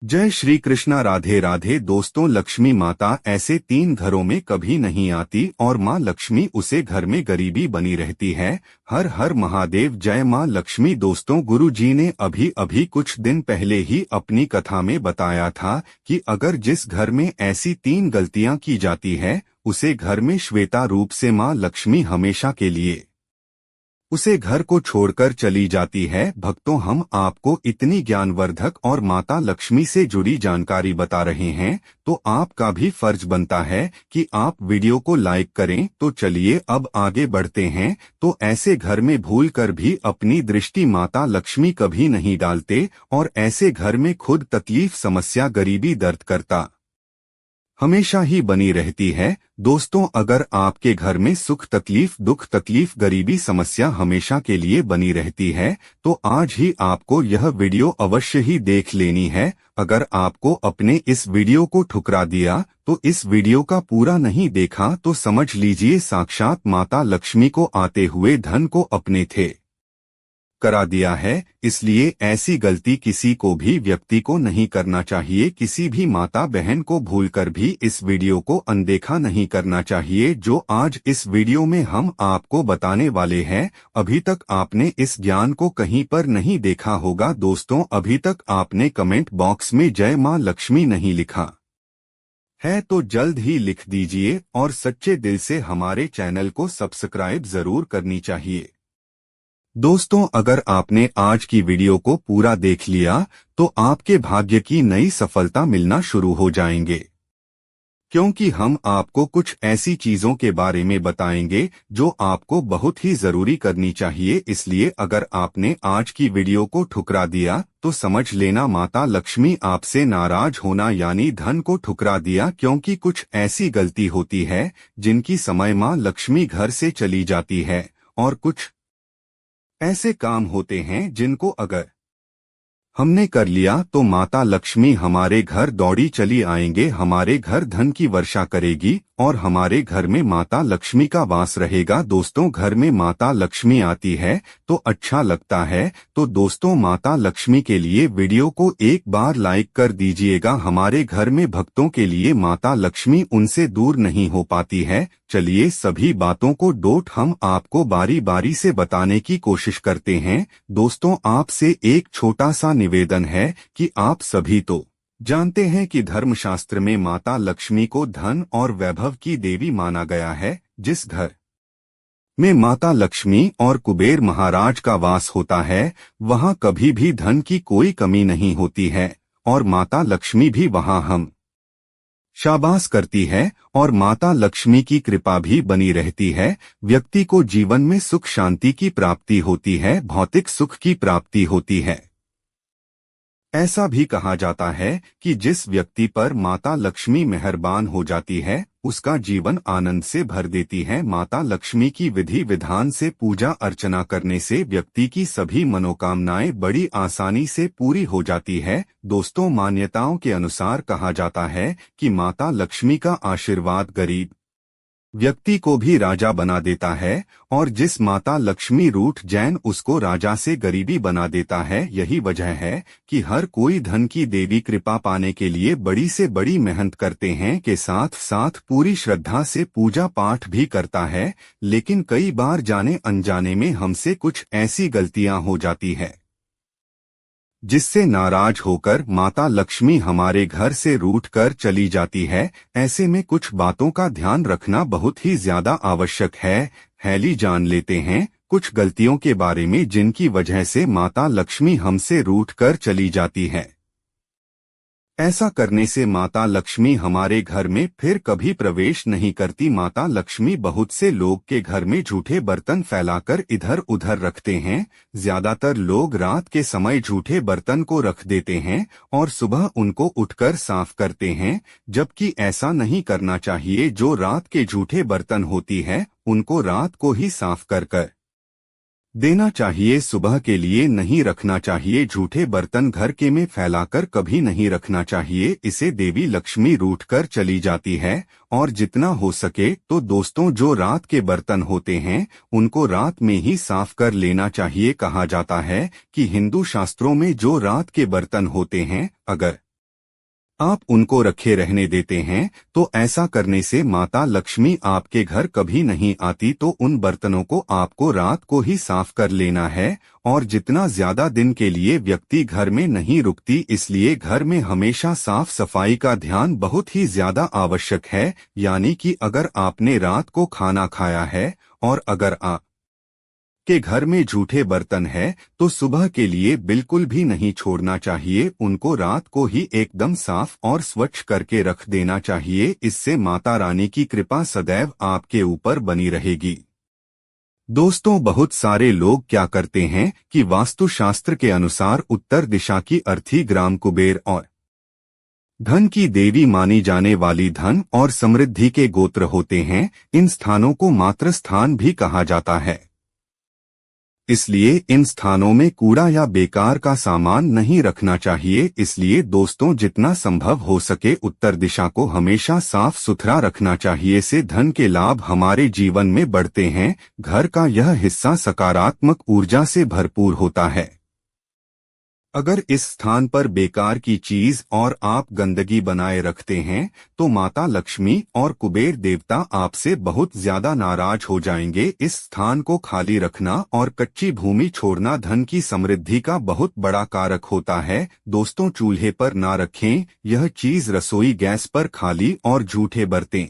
जय श्री कृष्णा। राधे राधे। दोस्तों, लक्ष्मी माता ऐसे 3 घरों में कभी नहीं आती और माँ लक्ष्मी उसे घर में गरीबी बनी रहती है। हर हर महादेव। जय माँ लक्ष्मी। दोस्तों, गुरु जी ने अभी अभी कुछ दिन पहले ही अपनी कथा में बताया था कि अगर जिस घर में ऐसी 3 गलतियां की जाती है, उसे घर में श्वेता रूप से माँ लक्ष्मी हमेशा के लिए उसे घर को छोड़कर चली जाती है। भक्तों, हम आपको इतनी ज्ञानवर्धक और माता लक्ष्मी से जुड़ी जानकारी बता रहे हैं, तो आपका भी फर्ज बनता है कि आप वीडियो को लाइक करें। तो चलिए अब आगे बढ़ते हैं। तो ऐसे घर में भूल कर भी अपनी दृष्टि माता लक्ष्मी कभी नहीं डालते और ऐसे घर में खुद तकलीफ, समस्या, गरीबी, दर्द करता हमेशा ही बनी रहती है। दोस्तों, अगर आपके घर में सुख, तकलीफ, दुख, तकलीफ, गरीबी, समस्या हमेशा के लिए बनी रहती है, तो आज ही आपको यह वीडियो अवश्य ही देख लेनी है। अगर आपको अपने इस वीडियो को ठुकरा दिया, तो इस वीडियो का पूरा नहीं देखा, तो समझ लीजिए साक्षात माता लक्ष्मी को आते हुए धन को अपने थे करा दिया है। इसलिए ऐसी गलती किसी को भी व्यक्ति को नहीं करना चाहिए। किसी भी माता बहन को भूलकर भी इस वीडियो को अनदेखा नहीं करना चाहिए। जो आज इस वीडियो में हम आपको बताने वाले हैं, अभी तक आपने इस ज्ञान को कहीं पर नहीं देखा होगा। दोस्तों, अभी तक आपने कमेंट बॉक्स में जय मां लक्ष्मी नहीं लिखा है तो जल्द ही लिख दीजिए और सच्चे दिल से हमारे चैनल को सब्सक्राइब जरूर करनी चाहिए। दोस्तों, अगर आपने आज की वीडियो को पूरा देख लिया, तो आपके भाग्य की नई सफलता मिलना शुरू हो जाएंगे, क्योंकि हम आपको कुछ ऐसी चीजों के बारे में बताएंगे जो आपको बहुत ही जरूरी करनी चाहिए। इसलिए अगर आपने आज की वीडियो को ठुकरा दिया, तो समझ लेना माता लक्ष्मी आपसे नाराज होना यानी धन को ठुकरा दिया, क्योंकि कुछ ऐसी गलती होती है जिनकी समय माँ लक्ष्मी घर से चली जाती है, और कुछ ऐसे काम होते हैं जिनको अगर हमने कर लिया तो माता लक्ष्मी हमारे घर दौड़ी चली आएंगे, हमारे घर धन की वर्षा करेगी और हमारे घर में माता लक्ष्मी का वास रहेगा। दोस्तों, घर में माता लक्ष्मी आती है तो अच्छा लगता है। तो दोस्तों, माता लक्ष्मी के लिए वीडियो को एक बार लाइक कर दीजिएगा। हमारे घर में भक्तों के लिए माता लक्ष्मी उनसे दूर नहीं हो पाती है। चलिए सभी बातों को डोट हम आपको बारी बारी से बताने की कोशिश करते हैं। दोस्तों, आपसे एक छोटा सा निवेदन है कि आप सभी तो जानते हैं कि धर्मशास्त्र में माता लक्ष्मी को धन और वैभव की देवी माना गया है। जिस घर में माता लक्ष्मी और कुबेर महाराज का वास होता है, वहां कभी भी धन की कोई कमी नहीं होती है और माता लक्ष्मी भी वहां हम शाबाश करती है और माता लक्ष्मी की कृपा भी बनी रहती है। व्यक्ति को जीवन में सुख शांति की प्राप्ति होती है, भौतिक सुख की प्राप्ति होती है। ऐसा भी कहा जाता है कि जिस व्यक्ति पर माता लक्ष्मी मेहरबान हो जाती है, उसका जीवन आनंद से भर देती है। माता लक्ष्मी की विधि विधान से पूजा अर्चना करने से व्यक्ति की सभी मनोकामनाएं बड़ी आसानी से पूरी हो जाती है। दोस्तों, मान्यताओं के अनुसार कहा जाता है कि माता लक्ष्मी का आशीर्वाद गरीब व्यक्ति को भी राजा बना देता है, और जिस माता लक्ष्मी रूठ जैन उसको राजा से गरीबी बना देता है। यही वजह है कि हर कोई धन की देवी कृपा पाने के लिए बड़ी से बड़ी मेहनत करते हैं, के साथ साथ पूरी श्रद्धा से पूजा पाठ भी करता है। लेकिन कई बार जाने अनजाने में हमसे कुछ ऐसी गलतियां हो जाती है जिससे नाराज होकर माता लक्ष्मी हमारे घर से रूठ कर चली जाती है। ऐसे में कुछ बातों का ध्यान रखना बहुत ही ज्यादा आवश्यक है। हैली जान लेते हैं कुछ गलतियों के बारे में जिनकी वजह से माता लक्ष्मी हमसे रूठ कर चली जाती है। ऐसा करने से माता लक्ष्मी हमारे घर में फिर कभी प्रवेश नहीं करती। माता लक्ष्मी बहुत से लोग के घर में झूठे बर्तन फैलाकर इधर उधर रखते हैं। ज्यादातर लोग रात के समय झूठे बर्तन को रख देते हैं और सुबह उनको उठकर साफ करते हैं, जबकि ऐसा नहीं करना चाहिए। जो रात के झूठे बर्तन होती है, उनको रात को ही साफ कर देना चाहिए, सुबह के लिए नहीं रखना चाहिए। झूठे बर्तन घर के में फैलाकर कभी नहीं रखना चाहिए, इसे देवी लक्ष्मी रूठकर चली जाती है। और जितना हो सके तो दोस्तों, जो रात के बर्तन होते हैं उनको रात में ही साफ कर लेना चाहिए। कहा जाता है कि हिंदू शास्त्रों में जो रात के बर्तन होते हैं, अगर आप उनको रखे रहने देते हैं, तो ऐसा करने से माता लक्ष्मी आपके घर कभी नहीं आती। तो उन बर्तनों को आपको रात को ही साफ कर लेना है, और जितना ज्यादा दिन के लिए व्यक्ति घर में नहीं रुकती, इसलिए घर में हमेशा साफ सफाई का ध्यान बहुत ही ज्यादा आवश्यक है। यानी कि अगर आपने रात को खाना खाया है और अगर आप के घर में जूठे बर्तन है, तो सुबह के लिए बिल्कुल भी नहीं छोड़ना चाहिए। उनको रात को ही एकदम साफ और स्वच्छ करके रख देना चाहिए। इससे माता रानी की कृपा सदैव आपके ऊपर बनी रहेगी। दोस्तों, बहुत सारे लोग क्या करते हैं कि वास्तुशास्त्र के अनुसार उत्तर दिशा की अर्थी ग्राम कुबेर और धन की देवी मानी जाने वाली धन और समृद्धि के गोत्र होते हैं। इन स्थानों को मातृ स्थान भी कहा जाता है। इसलिए इन स्थानों में कूड़ा या बेकार का सामान नहीं रखना चाहिए। इसलिए दोस्तों, जितना संभव हो सके उत्तर दिशा को हमेशा साफ सुथरा रखना चाहिए। से धन के लाभ हमारे जीवन में बढ़ते हैं। घर का यह हिस्सा सकारात्मक ऊर्जा से भरपूर होता है। अगर इस स्थान पर बेकार की चीज और आप गंदगी बनाए रखते हैं, तो माता लक्ष्मी और कुबेर देवता आपसे बहुत ज्यादा नाराज हो जाएंगे। इस स्थान को खाली रखना और कच्ची भूमि छोड़ना धन की समृद्धि का बहुत बड़ा कारक होता है। दोस्तों, चूल्हे पर ना रखें यह चीज। रसोई गैस पर खाली और जूठे बर्तन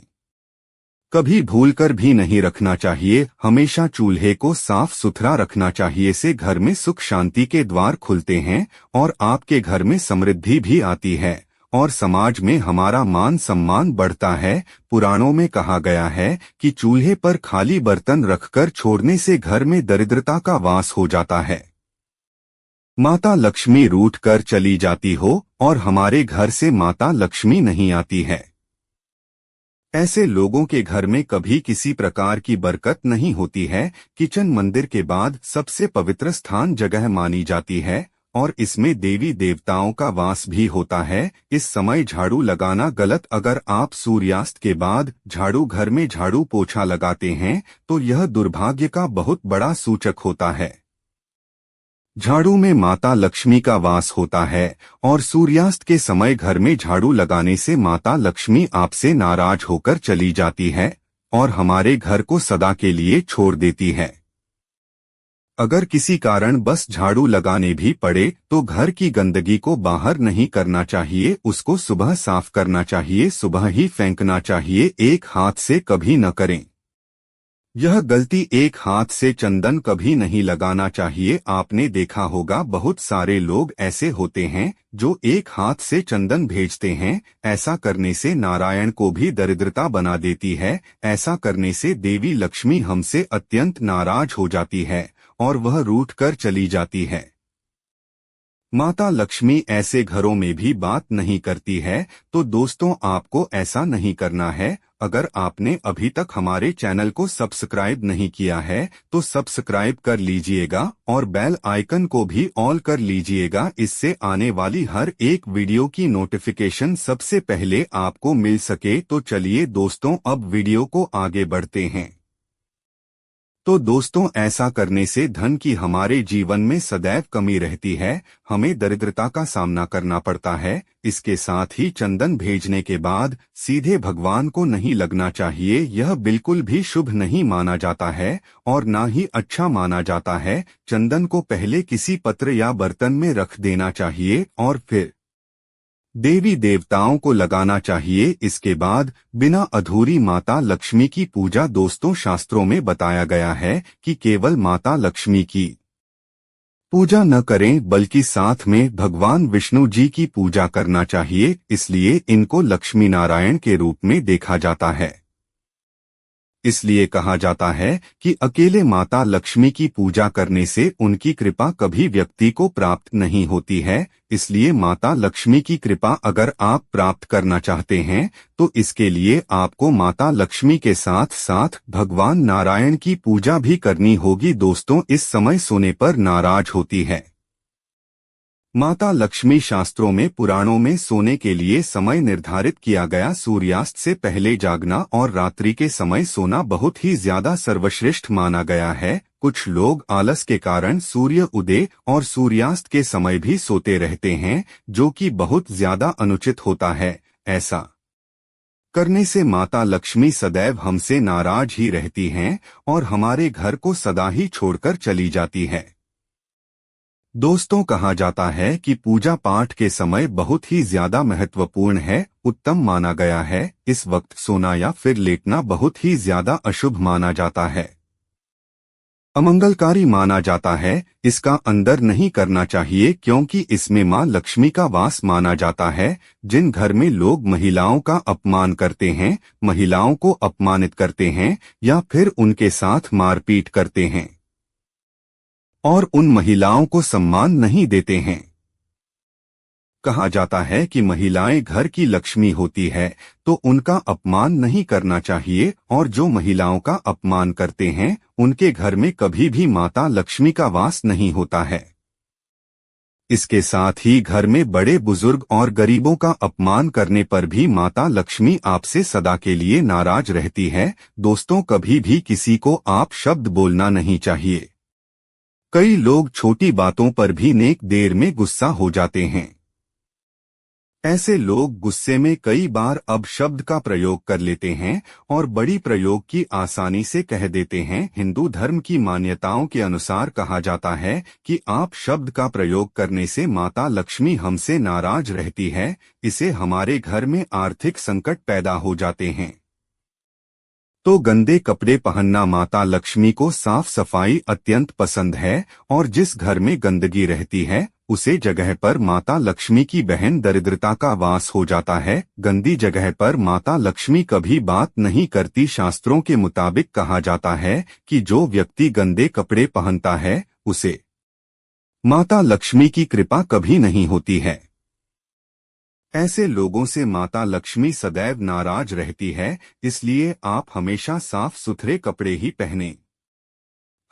कभी भूलकर भी नहीं रखना चाहिए। हमेशा चूल्हे को साफ सुथरा रखना चाहिए। से घर में सुख शांति के द्वार खुलते हैं और आपके घर में समृद्धि भी आती है और समाज में हमारा मान सम्मान बढ़ता है। पुराणों में कहा गया है कि चूल्हे पर खाली बर्तन रखकर छोड़ने से घर में दरिद्रता का वास हो जाता है। माता लक्ष्मी रूठ कर चली जाती हो और हमारे घर से माता लक्ष्मी नहीं आती है। ऐसे लोगों के घर में कभी किसी प्रकार की बरकत नहीं होती है। किचन मंदिर के बाद सबसे पवित्र स्थान जगह मानी जाती है और इसमें देवी देवताओं का वास भी होता है। इस समय झाड़ू लगाना गलत। अगर आप सूर्यास्त के बाद घर में झाड़ू पोछा लगाते हैं, तो यह दुर्भाग्य का बहुत बड़ा सूचक होता है। झाड़ू में माता लक्ष्मी का वास होता है और सूर्यास्त के समय घर में झाड़ू लगाने से माता लक्ष्मी आपसे नाराज होकर चली जाती है और हमारे घर को सदा के लिए छोड़ देती है। अगर किसी कारण बस झाड़ू लगाने भी पड़े, तो घर की गंदगी को बाहर नहीं करना चाहिए। उसको सुबह साफ करना चाहिए, सुबह ही फेंकना चाहिए। एक हाथ से कभी न करें यह गलती। एक हाथ से चंदन कभी नहीं लगाना चाहिए। आपने देखा होगा बहुत सारे लोग ऐसे होते हैं जो एक हाथ से चंदन भेजते हैं। ऐसा करने से नारायण को भी दरिद्रता बना देती है। ऐसा करने से देवी लक्ष्मी हमसे अत्यंत नाराज हो जाती है और वह रूठ कर चली जाती है। माता लक्ष्मी ऐसे घरों में भी बात नहीं करती है। तो दोस्तों, आपको ऐसा नहीं करना है। अगर आपने अभी तक हमारे चैनल को सब्सक्राइब नहीं किया है, तो सब्सक्राइब कर लीजिएगा और बेल आइकन को भी ऑल कर लीजिएगा। इससे आने वाली हर एक वीडियो की नोटिफिकेशन सबसे पहले आपको मिल सके। तो चलिए दोस्तों, अब वीडियो को आगे बढ़ते हैं। तो दोस्तों, ऐसा करने से धन की हमारे जीवन में सदैव कमी रहती है। हमें दरिद्रता का सामना करना पड़ता है। इसके साथ ही चंदन भेजने के बाद सीधे भगवान को नहीं लगना चाहिए। यह बिल्कुल भी शुभ नहीं माना जाता है और ना ही अच्छा माना जाता है। चंदन को पहले किसी पत्र या बर्तन में रख देना चाहिए और फिर देवी देवताओं को लगाना चाहिए। इसके बाद बिना अधूरी माता लक्ष्मी की पूजा। दोस्तों, शास्त्रों में बताया गया है कि केवल माता लक्ष्मी की पूजा न करें, बल्कि साथ में भगवान विष्णु जी की पूजा करना चाहिए। इसलिए इनको लक्ष्मी नारायण के रूप में देखा जाता है। इसलिए कहा जाता है कि अकेले माता लक्ष्मी की पूजा करने से उनकी कृपा कभी व्यक्ति को प्राप्त नहीं होती है। इसलिए माता लक्ष्मी की कृपा अगर आप प्राप्त करना चाहते हैं, तो इसके लिए आपको माता लक्ष्मी के साथ साथ भगवान नारायण की पूजा भी करनी होगी। दोस्तों, इस समय सोने पर नाराज होती है। माता लक्ष्मी शास्त्रों में पुराणों में सोने के लिए समय निर्धारित किया गया। सूर्यास्त से पहले जागना और रात्रि के समय सोना बहुत ही ज्यादा सर्वश्रेष्ठ माना गया है। कुछ लोग आलस के कारण सूर्य उदय और सूर्यास्त के समय भी सोते रहते हैं, जो कि बहुत ज्यादा अनुचित होता है। ऐसा करने से माता लक्ष्मी सदैव हमसे नाराज ही रहती हैं और हमारे घर को सदा ही छोड़कर चली जाती है। दोस्तों, कहा जाता है कि पूजा पाठ के समय बहुत ही ज्यादा महत्वपूर्ण है, उत्तम माना गया है। इस वक्त सोना या फिर लेटना बहुत ही ज्यादा अशुभ माना जाता है, अमंगलकारी माना जाता है। इसका अंदर नहीं करना चाहिए, क्योंकि इसमें मां लक्ष्मी का वास माना जाता है। जिन घर में लोग महिलाओं का अपमान करते हैं, महिलाओं को अपमानित करते हैं या फिर उनके साथ मारपीट करते हैं और उन महिलाओं को सम्मान नहीं देते हैं, कहा जाता है कि महिलाएं घर की लक्ष्मी होती है, तो उनका अपमान नहीं करना चाहिए। और जो महिलाओं का अपमान करते हैं, उनके घर में कभी भी माता लक्ष्मी का वास नहीं होता है। इसके साथ ही घर में बड़े बुजुर्ग और गरीबों का अपमान करने पर भी माता लक्ष्मी आपसे सदा के लिए नाराज रहती है। दोस्तों, कभी भी किसी को आप शब्द बोलना नहीं चाहिए। कई लोग छोटी बातों पर भी नेक देर में गुस्सा हो जाते हैं। ऐसे लोग गुस्से में कई बार अब शब्द का प्रयोग कर लेते हैं और बड़ी प्रयोग की आसानी से कह देते हैं। हिंदू धर्म की मान्यताओं के अनुसार कहा जाता है कि आप शब्द का प्रयोग करने से माता लक्ष्मी हमसे नाराज रहती है। इसे हमारे घर में आर्थिक संकट पैदा हो जाते हैं। तो गंदे कपड़े पहनना, माता लक्ष्मी को साफ सफाई अत्यंत पसंद है और जिस घर में गंदगी रहती है उसे जगह पर माता लक्ष्मी की बहन दरिद्रता का वास हो जाता है। गंदी जगह पर माता लक्ष्मी कभी बात नहीं करती। शास्त्रों के मुताबिक कहा जाता है कि जो व्यक्ति गंदे कपड़े पहनता है उसे माता लक्ष्मी की कृपा कभी नहीं होती है। ऐसे लोगों से माता लक्ष्मी सदैव नाराज रहती है, इसलिए आप हमेशा साफ सुथरे कपड़े ही पहनें।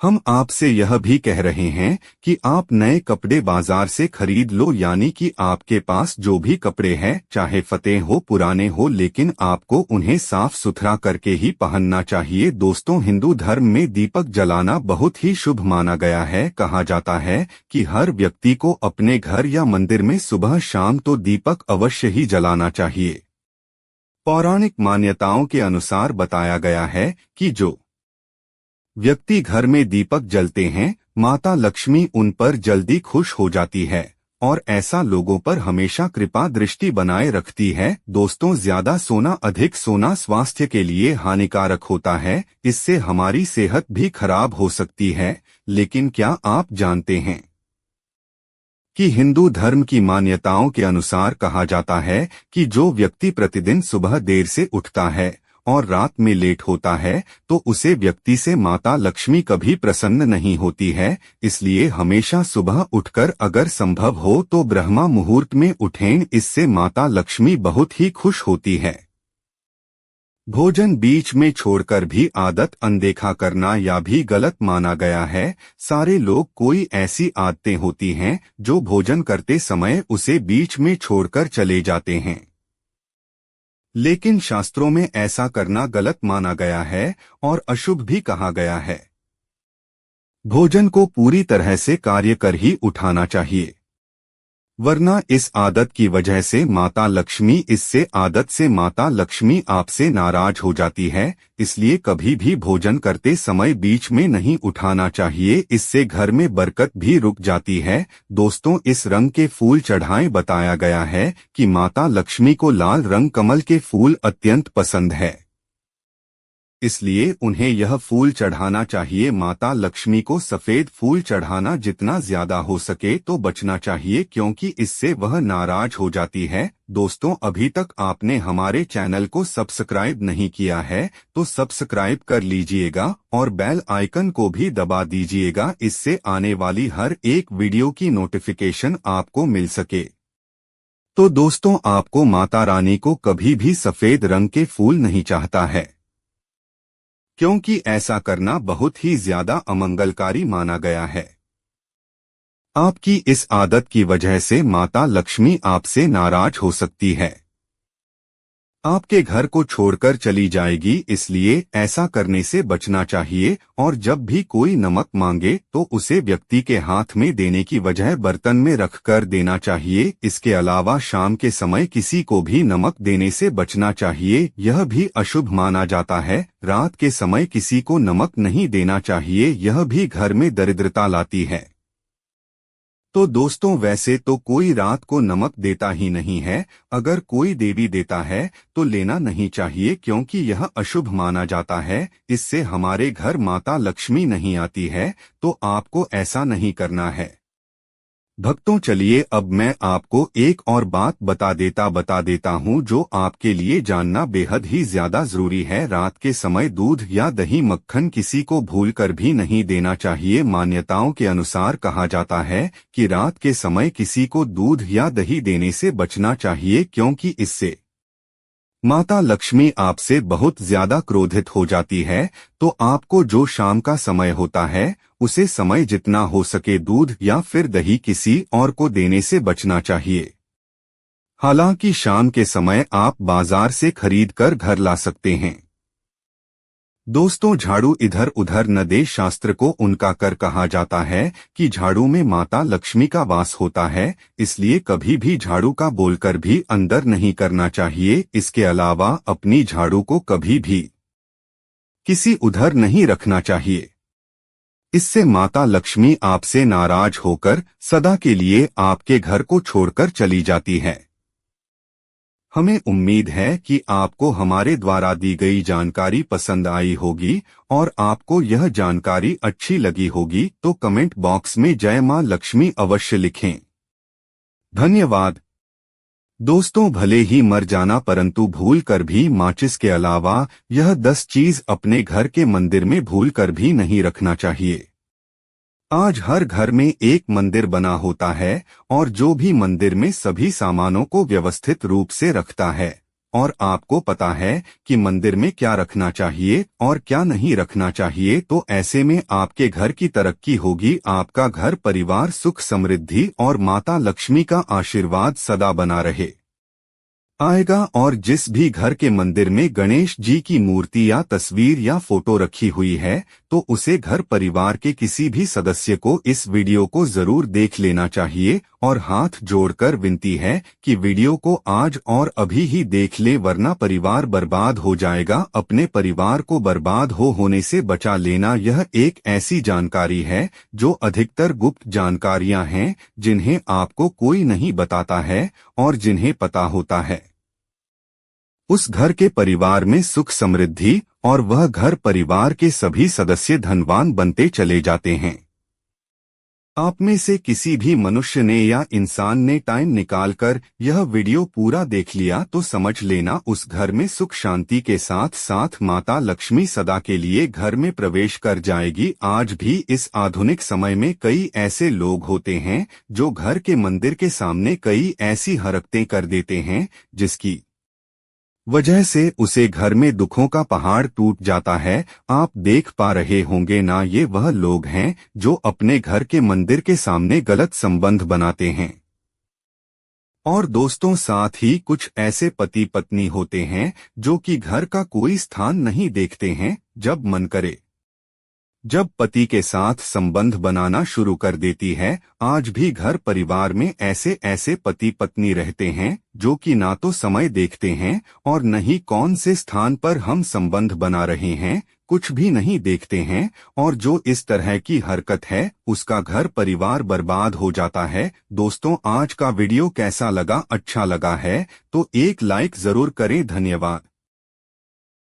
हम आपसे यह भी कह रहे हैं कि आप नए कपड़े बाजार से खरीद लो, यानी कि आपके पास जो भी कपड़े हैं, चाहे फटे हो पुराने हो, लेकिन आपको उन्हें साफ सुथरा करके ही पहनना चाहिए। दोस्तों, हिंदू धर्म में दीपक जलाना बहुत ही शुभ माना गया है। कहा जाता है कि हर व्यक्ति को अपने घर या मंदिर में सुबह शाम तो दीपक अवश्य ही जलाना चाहिए। पौराणिक मान्यताओं के अनुसार बताया गया है कि जो व्यक्ति घर में दीपक जलते हैं, माता लक्ष्मी उन पर जल्दी खुश हो जाती है और ऐसा लोगों पर हमेशा कृपा दृष्टि बनाए रखती है। दोस्तों, ज्यादा सोना, अधिक सोना स्वास्थ्य के लिए हानिकारक होता है। इससे हमारी सेहत भी खराब हो सकती है। लेकिन क्या आप जानते हैं कि हिंदू धर्म की मान्यताओं के अनुसार कहा जाता है कि जो व्यक्ति प्रतिदिन सुबह देर से उठता है और रात में लेट होता है, तो उसे व्यक्ति से माता लक्ष्मी कभी प्रसन्न नहीं होती है। इसलिए हमेशा सुबह उठकर अगर संभव हो तो ब्रह्मा मुहूर्त में उठें। इससे माता लक्ष्मी बहुत ही खुश होती है। भोजन बीच में छोड़कर भी आदत अनदेखा करना या भी गलत माना गया है। सारे लोग कोई ऐसी आदतें होती हैं जो भोजन करते समय उसे बीच में छोड़कर चले जाते हैं, लेकिन शास्त्रों में ऐसा करना गलत माना गया है और अशुभ भी कहा गया है। भोजन को पूरी तरह से कार्य कर ही उठाना चाहिए, वरना इस आदत की वजह से माता लक्ष्मी आपसे नाराज हो जाती है। इसलिए कभी भी भोजन करते समय बीच में नहीं उठाना चाहिए, इससे घर में बरकत भी रुक जाती है। दोस्तों, इस रंग के फूल चढ़ाएं। बताया गया है कि माता लक्ष्मी को लाल रंग कमल के फूल अत्यंत पसंद है, इसलिए उन्हें यह फूल चढ़ाना चाहिए। माता लक्ष्मी को सफेद फूल चढ़ाना जितना ज्यादा हो सके तो बचना चाहिए, क्योंकि इससे वह नाराज हो जाती है। दोस्तों, अभी तक आपने हमारे चैनल को सब्सक्राइब नहीं किया है तो सब्सक्राइब कर लीजिएगा और बेल आइकन को भी दबा दीजिएगा, इससे आने वाली हर एक वीडियो की नोटिफिकेशन आपको मिल सके। तो दोस्तों, आपको माता रानी को कभी भी सफेद रंग के फूल नहीं चाहता है, क्योंकि ऐसा करना बहुत ही ज्यादा अमंगलकारी माना गया है। आपकी इस आदत की वजह से माता लक्ष्मी आपसे नाराज हो सकती है, आपके घर को छोड़कर चली जाएगी। इसलिए ऐसा करने से बचना चाहिए। और जब भी कोई नमक मांगे तो उसे व्यक्ति के हाथ में देने की बजाय बर्तन में रखकर देना चाहिए। इसके अलावा शाम के समय किसी को भी नमक देने से बचना चाहिए, यह भी अशुभ माना जाता है। रात के समय किसी को नमक नहीं देना चाहिए, यह भी घर में दरिद्रता लाती है। तो दोस्तों, वैसे तो कोई रात को नमक देता ही नहीं है। अगर कोई देवी देता है तो लेना नहीं चाहिए, क्योंकि यह अशुभ माना जाता है। इससे हमारे घर माता लक्ष्मी नहीं आती है। तो आपको ऐसा नहीं करना है। भक्तों, चलिए अब मैं आपको एक और बात बता देता हूँ जो आपके लिए जानना बेहद ही ज्यादा जरूरी है। रात के समय दूध या दही मक्खन किसी को भूलकर भी नहीं देना चाहिए। मान्यताओं के अनुसार कहा जाता है कि रात के समय किसी को दूध या दही देने से बचना चाहिए, क्योंकि इससे माता लक्ष्मी आपसे बहुत ज्यादा क्रोधित हो जाती है। तो आपको जो शाम का समय होता है उसे समय जितना हो सके दूध या फिर दही किसी और को देने से बचना चाहिए। हालांकि शाम के समय आप बाजार से खरीद कर घर ला सकते हैं। दोस्तों, झाड़ू इधर उधर न दे। शास्त्र को उनका कर कहा जाता है कि झाड़ू में माता लक्ष्मी का वास होता है, इसलिए कभी भी झाड़ू का बोलकर भी अंदर नहीं करना चाहिए। इसके अलावा अपनी झाड़ू को कभी भी किसी उधर नहीं रखना चाहिए। इससे माता लक्ष्मी आपसे नाराज होकर सदा के लिए आपके घर को छोड़कर चली जाती है। हमें उम्मीद है कि आपको हमारे द्वारा दी गई जानकारी पसंद आई होगी और आपको यह जानकारी अच्छी लगी होगी। तो कमेंट बॉक्स में जय मां लक्ष्मी अवश्य लिखें। धन्यवाद। दोस्तों, भले ही मर जाना परंतु भूल कर भी माचिस के अलावा यह 10 चीज अपने घर के मंदिर में भूल कर भी नहीं रखना चाहिए। आज हर घर में एक मंदिर बना होता है और जो भी मंदिर में सभी सामानों को व्यवस्थित रूप से रखता है। और आपको पता है कि मंदिर में क्या रखना चाहिए और क्या नहीं रखना चाहिए। तो ऐसे में आपके घर की तरक्की होगी, आपका घर परिवार सुख समृद्धि और माता लक्ष्मी का आशीर्वाद सदा बना रहे आएगा। और जिस भी घर के मंदिर में गणेश जी की मूर्ति या तस्वीर या फोटो रखी हुई है तो उसे घर परिवार के किसी भी सदस्य को इस वीडियो को जरूर देख लेना चाहिए। और हाथ जोड़कर विनती है कि वीडियो को आज और अभी ही देख ले, वरना परिवार बर्बाद हो जाएगा। अपने परिवार को बर्बाद होने से बचा लेना यह एक ऐसी जानकारी है जो अधिकतर गुप्त जानकारियां हैं जिन्हें आपको कोई नहीं बताता है। और जिन्हें पता होता है उस घर के परिवार में सुख समृद्धि और वह घर परिवार के सभी सदस्य धनवान बनते चले जाते हैं। आप में से किसी भी मनुष्य ने या इंसान ने टाइम निकालकर यह वीडियो पूरा देख लिया तो समझ लेना उस घर में सुख शांति के साथ साथ माता लक्ष्मी सदा के लिए घर में प्रवेश कर जाएगी। आज भी इस आधुनिक समय में कई ऐसे लोग होते हैं जो घर के मंदिर के सामने कई ऐसी हरकतें कर देते हैं जिसकी वजह से उसे घर में दुखों का पहाड़ टूट जाता है। आप देख पा रहे होंगे ना, ये वह लोग हैं जो अपने घर के मंदिर के सामने गलत संबंध बनाते हैं। और दोस्तों, साथ ही कुछ ऐसे पति पत्नी होते हैं जो कि घर का कोई स्थान नहीं देखते हैं। जब मन करे जब पति के साथ संबंध बनाना शुरू कर देती है। आज भी घर परिवार में ऐसे ऐसे पति पत्नी रहते हैं जो कि ना तो समय देखते हैं और न ही कौन से स्थान पर हम संबंध बना रहे हैं, कुछ भी नहीं देखते हैं। और जो इस तरह की हरकत है उसका घर परिवार बर्बाद हो जाता है। दोस्तों, आज का वीडियो कैसा लगा? अच्छा लगा है तो एक लाइक जरूर करें। धन्यवाद।